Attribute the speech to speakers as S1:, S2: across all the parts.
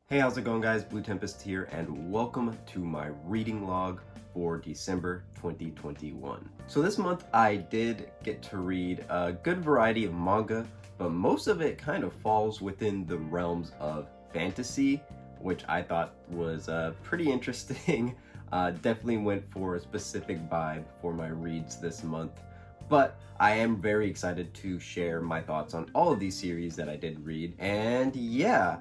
S1: Hey, how's it going, guys? Blue Tempest here, and welcome to my reading log for December 2021. So this month I did get to read a good variety of manga, but most of it kind of falls within the realms of fantasy, which I thought was pretty interesting. Definitely went for a specific vibe for my reads this month. But I am very excited to share my thoughts on all of these series that I did read. And yeah,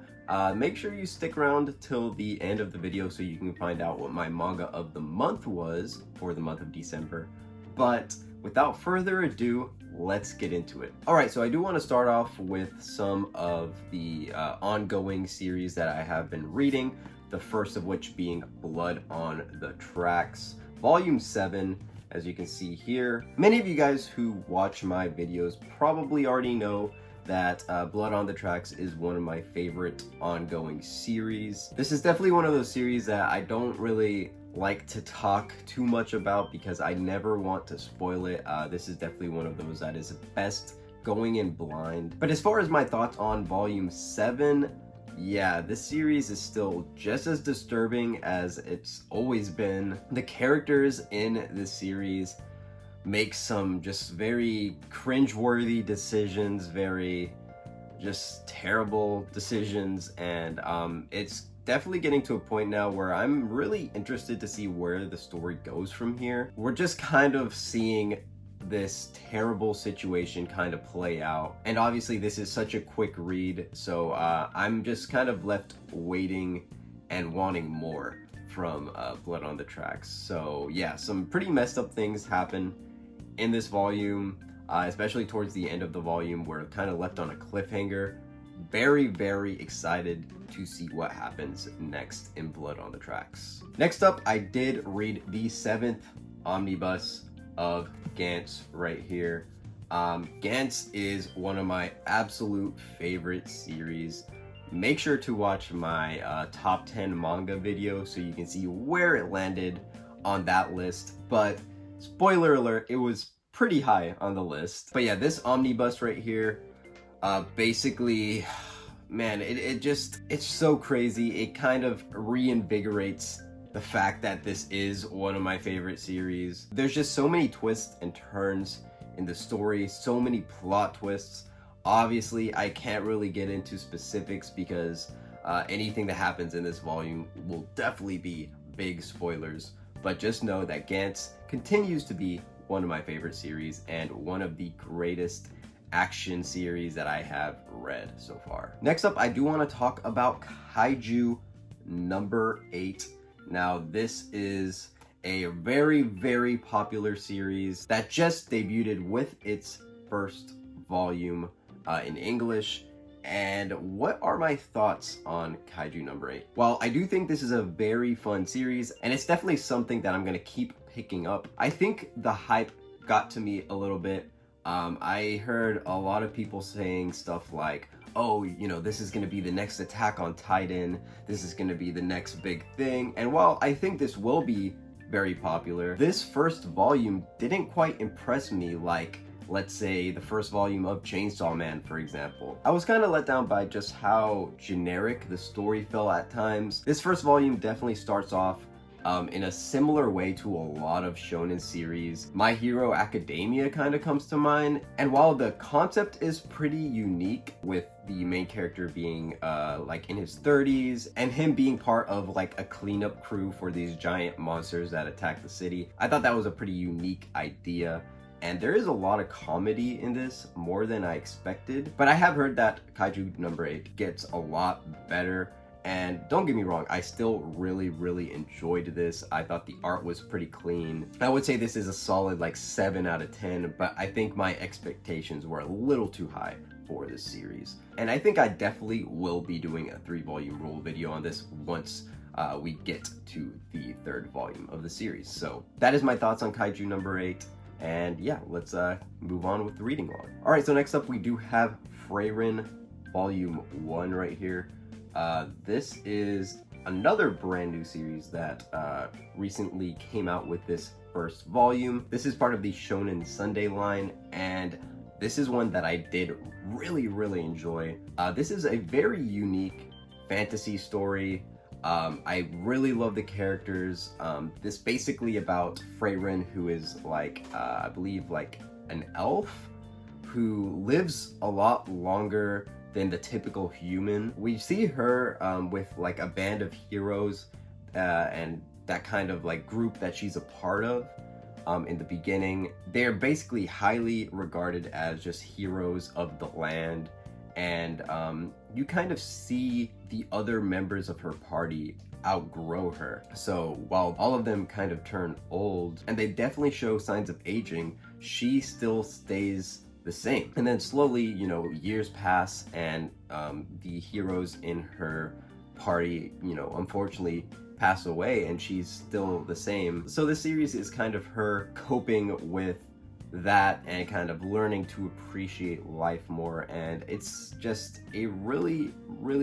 S1: make sure you stick around till the end of the video so you can find out what my manga of the month was for the month of December. But without further ado, let's get into it. Alright, so I do want to start off with some of the ongoing series that I have been reading. The first of which being Blood on the Tracks, Volume 7. As you can see here, many of you guys who watch my videos probably already know that Blood on the Tracks is one of my favorite ongoing series. This is definitely one of those series that I don't really like to talk too much about because I never want to spoil it. This is definitely one of those that is best going in blind. But as far as my thoughts on Volume 7, yeah, this series is still just as disturbing as it's always been. The characters in this series make some just very cringeworthy decisions, very just terrible decisions, and it's definitely getting to a point now where I'm really interested to see where the story goes from here. We're just kind of seeing this terrible situation kind of play out, and obviously this is such a quick read, so I'm just kind of left waiting and wanting more from Blood on the Tracks. So yeah, some pretty messed up things happen in this volume, especially towards the end of the volume where it kind of left on a cliffhanger. Very excited to see what happens next in Blood on the Tracks. Next up, I did read the 7th omnibus of Gantz right here. Gantz is one of my absolute favorite series. Make sure to watch my top 10 manga video so you can see where it landed on that list. But spoiler alert, it was pretty high on the list. But yeah, this omnibus right here, basically, man, it's so crazy. It kind of reinvigorates the fact that this is one of my favorite series. There's just so many twists and turns in the story, so many plot twists. Obviously, I can't really get into specifics because anything that happens in this volume will definitely be big spoilers. But just know that Gantz continues to be one of my favorite series and one of the greatest action series that I have read so far. Next up, I do want to talk about Kaiju number 8. Now, this is a very popular series that just debuted with its first volume in English. And what are my thoughts on Kaiju number 8? Well, I do think this is a very fun series, and it's definitely something that I'm going to keep picking up. I think the hype got to me a little bit. I heard a lot of people saying stuff like, oh, you know, this is going to be the next Attack on Titan, this is going to be the next big thing. And while I think this will be very popular, this first volume didn't quite impress me like, let's say, the first volume of Chainsaw Man, for example. I was kind of let down by just how generic the story felt at times. This first volume definitely starts off in a similar way to a lot of shonen series. My Hero Academia kind of comes to mind, and while the concept is pretty unique with the main character being like in his 30s and him being part of like a cleanup crew for these giant monsters that attack the city, I thought that was a pretty unique idea. And there is a lot of comedy in this, more than I expected. But I have heard that Kaiju number 8 gets a lot better. And don't get me wrong, I still really enjoyed this. I thought the art was pretty clean. I would say this is a solid like 7 out of 10, but I think my expectations were a little too high for this series. And I think I definitely will be doing a 3-volume rule video on this once we get to the 3rd volume of the series. So that is my thoughts on Kaiju number 8. And yeah, let's move on with the reading log. Alright, so next up we do have Frieren Volume 1 right here. This is another brand new series that recently came out with this first volume. This is part of the Shonen Sunday line, and this is one that I did really enjoy. This is a very unique fantasy story. I really love the characters. This basically about Frieren, who is like, I believe like an elf who lives a lot longer than the typical human. We see her with like a band of heroes and that kind of like group that she's a part of. In the beginning, they're basically highly regarded as just heroes of the land, and you kind of see the other members of her party outgrow her. So while all of them kind of turn old, and they definitely show signs of aging, she still stays the same. And then slowly, you know, years pass, and the heroes in her party, you know, unfortunately pass away, and she's still the same. So this series is kind of her coping with that and kind of learning to appreciate life more, and it's just a really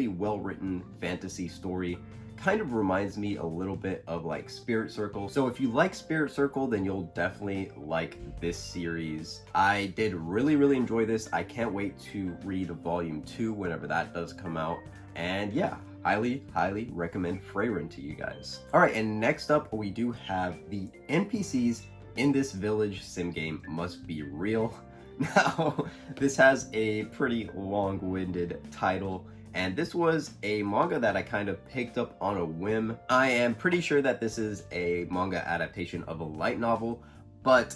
S1: well written fantasy story. Kind of reminds me a little bit of like Spirit Circle. So if you like Spirit Circle, then you'll definitely like this series. I did really enjoy this. I can't wait to read volume 2 whenever that does come out, and yeah, highly recommend Frieren to you guys. All right, and next up we do have the NPCs in this village sim game must be real. Now, this has a pretty long-winded title, and this was a manga that I kind of picked up on a whim. I am pretty sure that this is a manga adaptation of a light novel, but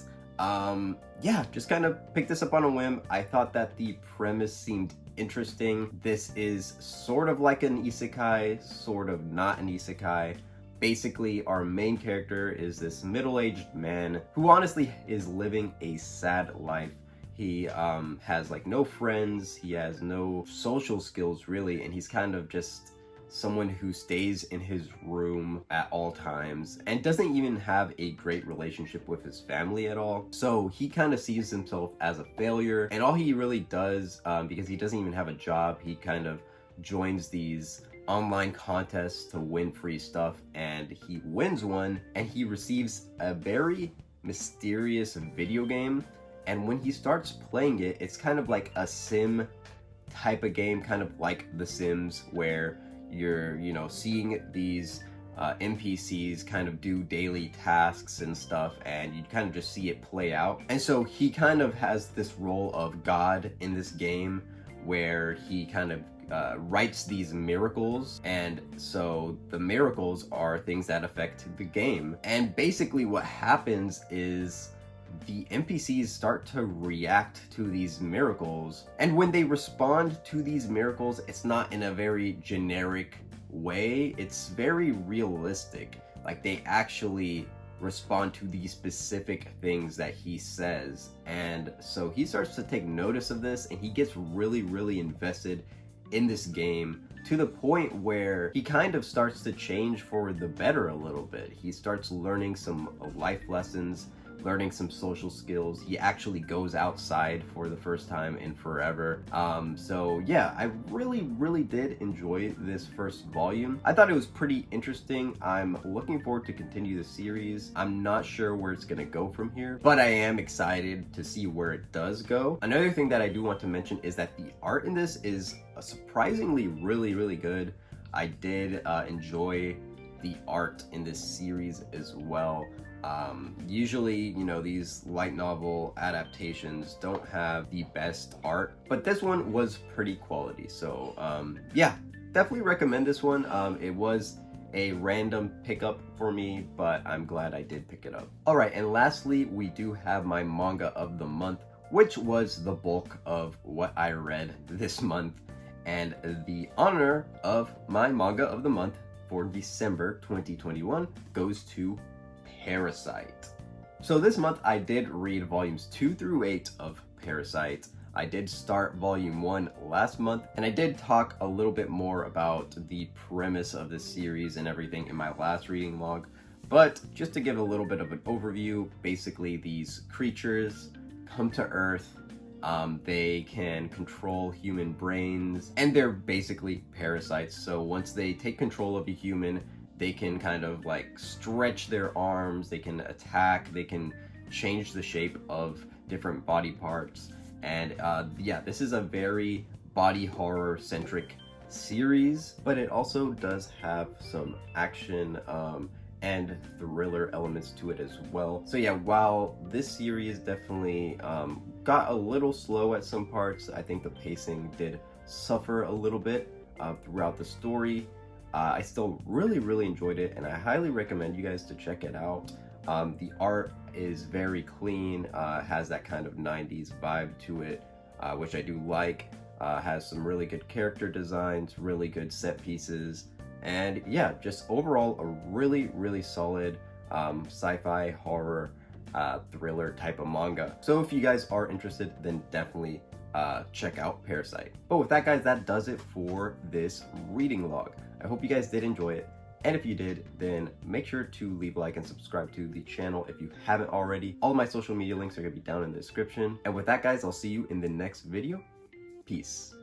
S1: yeah, just kind of picked this up on a whim. I thought that the premise seemed interesting. This is sort of like an isekai, sort of not an isekai. Basically, our main character is this middle-aged man who honestly is living a sad life. He has like no friends, he has no social skills really, and he's kind of just someone who stays in his room at all times and doesn't even have a great relationship with his family at all. So he kind of sees himself as a failure, and all he really does, because he doesn't even have a job, he kind of joins these online contests to win free stuff, and he wins one, and he receives a very mysterious video game. And when he starts playing it, it's kind of like a sim type of game, kind of like The Sims, where you're, you know, seeing these NPCs kind of do daily tasks and stuff, and you kind of just see it play out. And so he kind of has this role of God in this game, where he kind of writes these miracles, and so the miracles are things that affect the game. And basically what happens is the NPCs start to react to these miracles, and when they respond to these miracles, it's not in a very generic way, it's very realistic. Like, they actually respond to these specific things that he says, and so he starts to take notice of this, and he gets really invested in this game, to the point where he kind of starts to change for the better a little bit. He starts learning some life lessons, learning some social skills. He actually goes outside for the first time in forever. So yeah, I really did enjoy this first volume. I thought it was pretty interesting. I'm looking forward to continue the series. I'm not sure where it's gonna go from here, but I am excited to see where it does go. Another thing that I do want to mention is that the art in this is surprisingly really good. I did enjoy the art in this series as well. Usually, you know, these light novel adaptations don't have the best art, but this one was pretty quality. So yeah, definitely recommend this one. It was a random pickup for me, but I'm glad I did pick it up. All right, and lastly, we do have my manga of the month, which was the bulk of what I read this month. And the honor of my manga of the month for December 2021 goes to Parasite. So this month I did read volumes 2 through 8 of Parasite. I did start volume 1 last month, and I did talk a little bit more about the premise of the series and everything in my last reading log. But just to give a little bit of an overview, basically these creatures come to Earth. They can control human brains, and they're basically parasites. So once they take control of a human, they can kind of like stretch their arms, they can attack, they can change the shape of different body parts. And yeah, this is a very body horror centric series, but it also does have some action and thriller elements to it as well. So yeah, while this series definitely got a little slow at some parts, I think the pacing did suffer a little bit throughout the story. I still really enjoyed it, and I highly recommend you guys to check it out. The art is very clean, has that kind of 90s vibe to it, which I do like. Has some really good character designs, really good set pieces, and yeah, just overall a really solid sci-fi horror thriller type of manga. So if you guys are interested, then definitely check out Parasite. But with that, guys, that does it for this reading log. I hope you guys did enjoy it, and if you did, then make sure to leave a like and subscribe to the channel if you haven't already. All of my social media links are going to be down in the description. And with that, guys, I'll see you in the next video. Peace.